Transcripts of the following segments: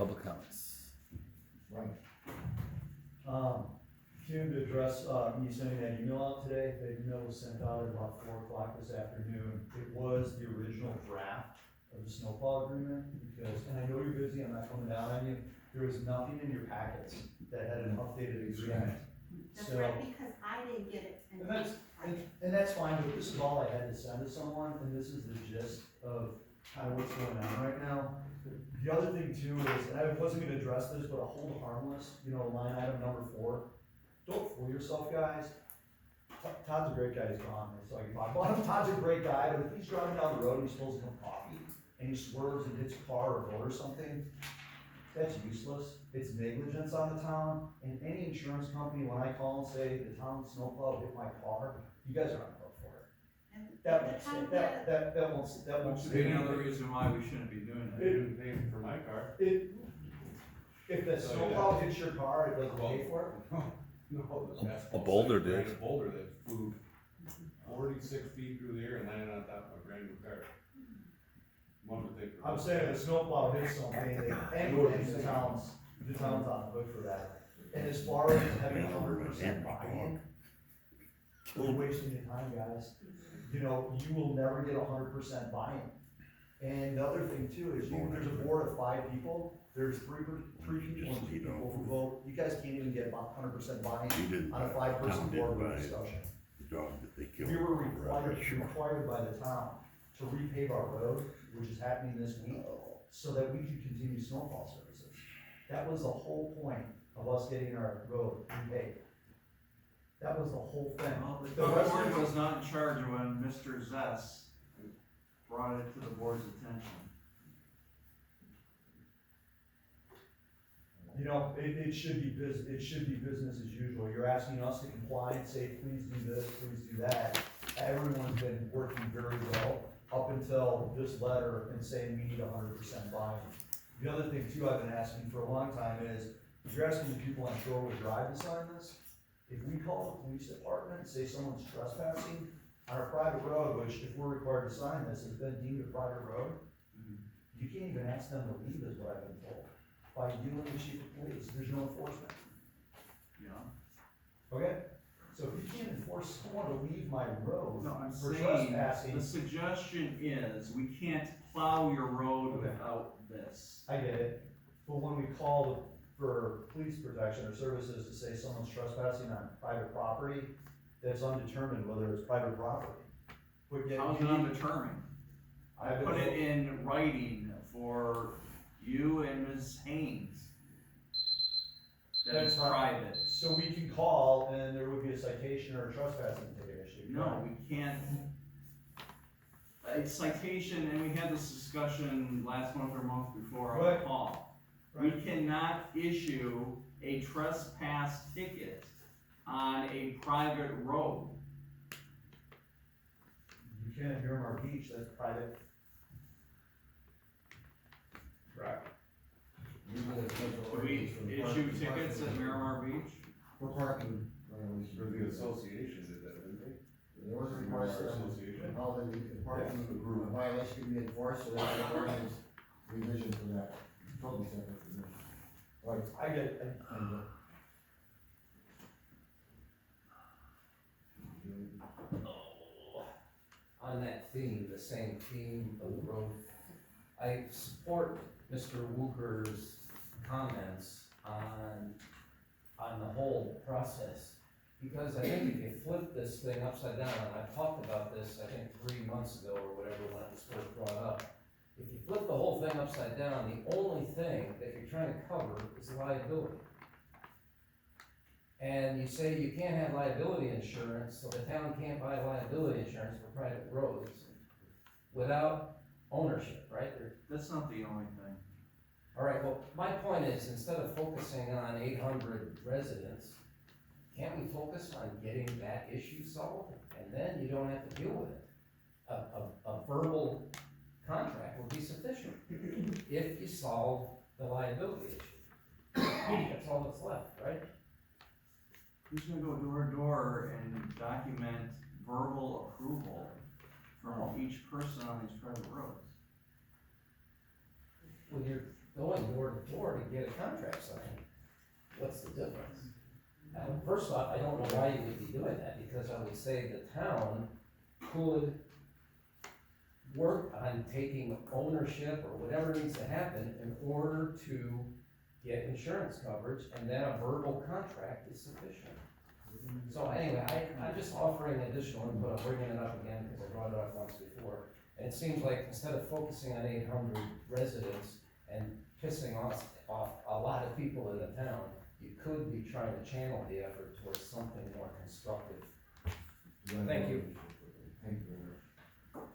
public comments. Right. Tim, to address, me sending that email out today, the email was sent out at about 4 o'clock this afternoon. It was the original draft of the snowplow agreement, because, and I know you're busy, I'm not coming down on you, there was nothing in your packets that had an updated agreement. That's So- right, because I didn't get it. And that's, and that's fine, but this is all I had to send to someone, and this is the gist of kind of what's going on right now. The other thing too is, and I wasn't gonna address this, but a hold harmless, line item number 4. Don't fool yourself, guys. Todd's a great guy, he's gone, so I can talk about him. Todd's a great guy, but if he's driving down the road and he's supposed to have coffee, and he swerves and hits a car or boat or something, that's useless. It's negligence on the town, and any insurance company, when I call and say, the town snowplow hit my car, you guys are on the hook for it. And That the won't town stay, that won't Which would stay. be another reason why we shouldn't be doing I that. didn't pay for my car. If the snowplow hits your car, it doesn't pay for it? No, the A boulder did. A boulder that flew 46 feet through the air and landed on top of a brand new car. One would think. I'm saying if a snowplow hits something, and the town's on the hook for that. And as far as having 100% buy-in, we're wasting your time, guys. You will never get 100% buy-in. And the other thing too is, there's a board of 5 people, there's three people and 2 people who vote. You guys can't even get about 100% buy-in on a 5-person board with discussion. The dog that they killed. We were required by the town to repave our road, which is happening this week, so that we could continue snowfall services. That was the whole point of us getting our road repaved. That was the whole thing. Well, The the rest board of- was not in charge when Mr. Zess brought it to the board's attention. It should be business as usual. You're asking us to comply and say, please do this, please do that. Everyone's been working very well up until this letter and saying we need 100% buy-in. The other thing too I've been asking for a long time is, if you're asking the people on Shorewood Drive to sign this, if we call the police department and say someone's trespassing on a private road, which if we're required to sign this, has been deemed a private road, you can't even ask them to leave, is what I've been told. By dealing with chief of police, there's no enforcement. Yeah. Okay? So if you can't enforce someone to leave my road No, I'm for saying, trespassing, the suggestion is, we can't plow your road Okay. without this. I get it. But when we call for police protection or services to say someone's trespassing on private property, that's undetermined whether it's private property. But yet How's you it need- undetermined? I've been Put it told- in writing for you and Ms. Haynes. That That's it's fine. private. So we can call and there would be a citation or a trespassing ticket issued. No, we can't. It's citation, and we had this discussion last month or month before on Right. the call. We Right. cannot issue a trespass ticket on a private road. You can at Miramar Beach, that's private. Correct. Do we issue tickets at Miramar Beach? For parking violations. For the association did that, didn't they? The ordinance requires Our them, association. how the parking violation can be enforced, so that's the ordinance revision for that, totally separate from this. Right, I get it. and, On that theme, the same theme of the road, I support Mr. Wooker's comments on the whole process. Because I think if you flip this thing upside down, and I talked about this, I think 3 months ago or whatever, when it was first brought up. If you flip the whole thing upside down, the only thing that you're trying to cover is liability. And you say you can't have liability insurance, so the town can't buy liability insurance for private roads without ownership, right? That's not the only thing. All right, well, my point is, instead of focusing on 800 residents, can't we focus on getting that issue solved? And then you don't have to deal with it. A verbal contract would be sufficient if you solve the liability issue. That's all that's left, right? Who's gonna go door to door and document verbal approval from each person on these private roads? When you're going door to door to get a contract signed. What's the difference? First off, I don't know why you would be doing that, because I would say the town could work on taking ownership or whatever needs to happen in order to get insurance coverage, and then a verbal contract is sufficient. So anyway, I'm just offering additional input, I'm bringing it up again because I brought it up once before. And it seems like instead of focusing on 800 residents and pissing off a lot of people in the town, you could be trying to channel the effort towards something more constructive. Thank you. Thank you very much.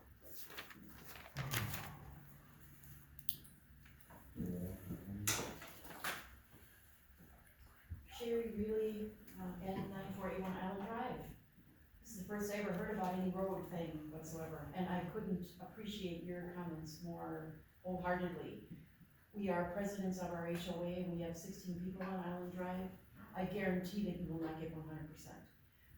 Sherry Reilly, N9481 Island Drive. This is the first I ever heard about any road thing whatsoever, and I couldn't appreciate your comments more wholeheartedly. We are presidents of our HOA, we have 16 people on Island Drive. I guarantee that you will not get 100%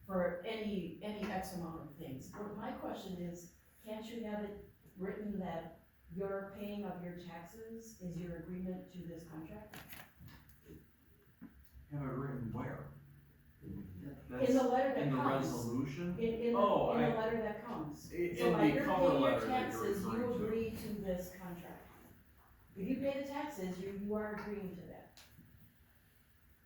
for any X amount of things. But my question is, can't you have it written that your paying of your taxes is your agreement to this contract? Have it written where? In the letter that In the comes. resolution? In Oh, the I- letter that comes. In So by the your cover paying your letter that you're taxes, you referring to. agree to this contract. If you pay the taxes, you are agreeing to that.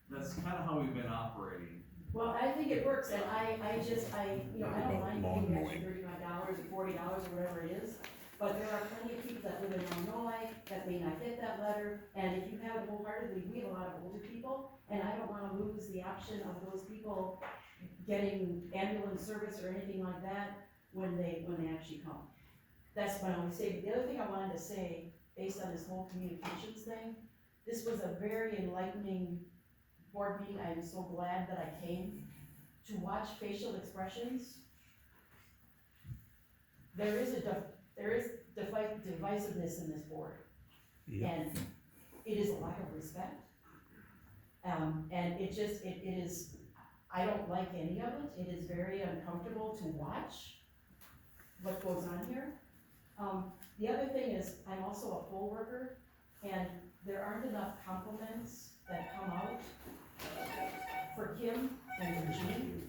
That's kinda how we've been operating. Well, I think it works, and I don't mind paying the extra $35 or $40 or whatever it is. But there are plenty of people that live in Illinois that may not get that letter, and if you have it wholeheartedly, we have a lot of older people, and I don't wanna lose the option of those people getting ambulance service or anything like that when they actually come. That's my only statement. The other thing I wanted to say, based on this whole communications thing, this was a very enlightening board meeting. I am so glad that I came to watch facial expressions. There is divisiveness in this board. And it is a lack of respect. And it is, I don't like any of it. It is very uncomfortable to watch what goes on here. The other thing is, I'm also a poll worker, and there aren't enough compliments that come out for Kim and for Jean.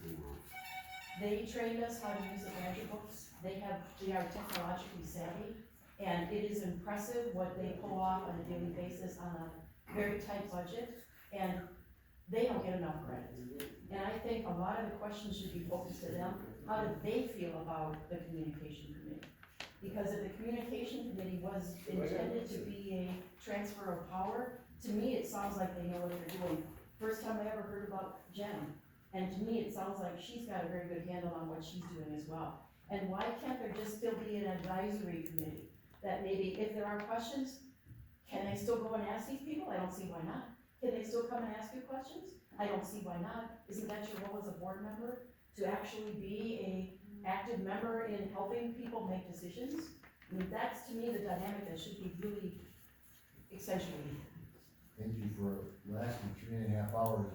They trained us how to use the budget books. They are technologically savvy, and it is impressive what they pull off on a daily basis on a very tight budget, and they don't get enough credit. And I think a lot of the questions should be focused to them. How do they feel about the communication committee? Because if the communication committee was intended to be a transfer of power, to me, it sounds like they know what they're doing. First time I ever heard about Jen, and to me, it sounds like she's got a very good handle on what she's doing as well. And why can't there just still be an advisory committee? That maybe if there are questions, can they still go and ask these people? I don't see why not. Can they still come and ask you questions? I don't see why not. Isn't that your role as a board member? To actually be a active member in helping people make decisions? I mean, that's to me the dynamic that should be really accentuated. Thank you for lasting 3.5 hours.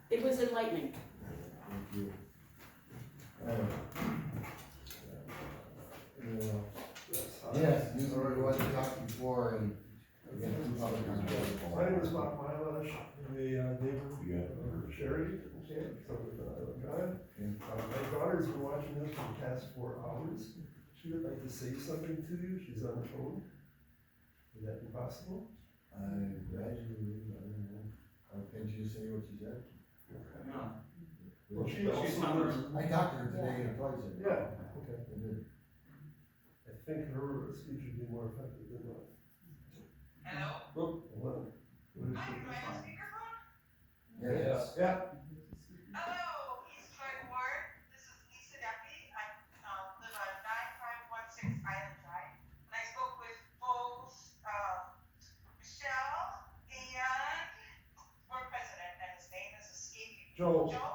It was enlightening. Thank you. Yes, you were the one to talk before and again, two public comments. My name is Bob Mylash, I'm a neighbor of Sherry, from Island Drive. My daughter's been watching this for the past 4 hours. She would like to say something to you, she's on the phone. Would that be possible? I gradually, I don't know, can you say what she said? Yeah. Well, she She's also on her- lives- I talked to her today and twice. Yeah, okay. I did. I think her speech would be more effective than mine. Hello? Hold on. What is Hi, she- do I have a speakerphone? Yes. Yeah, Hello, East Troy Ward. This is Lisa Duffy. I live on 9516 Island Drive. And I spoke with both Michelle and board president, and his name is escaping me. Joel. Joe?